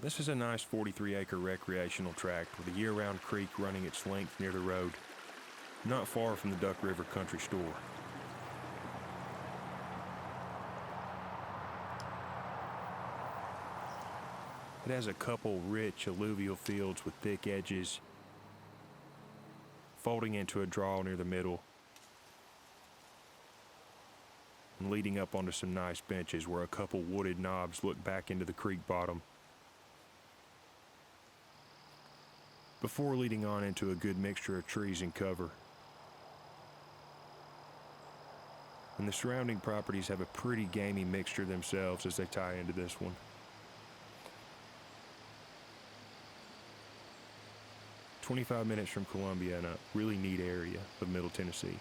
This is a nice 43-acre recreational tract with a year-round creek running its length near the road, not far from the Duck River Country Store. It has a couple rich alluvial fields with thick edges, folding into a draw near the middle, and leading up onto some nice benches where a couple wooded knobs look back into the creek bottom, before leading on into a good mixture of trees and cover. And the surrounding properties have a pretty gamey mixture themselves as they tie into this one. 25 minutes from Columbia in a really neat area of Middle Tennessee.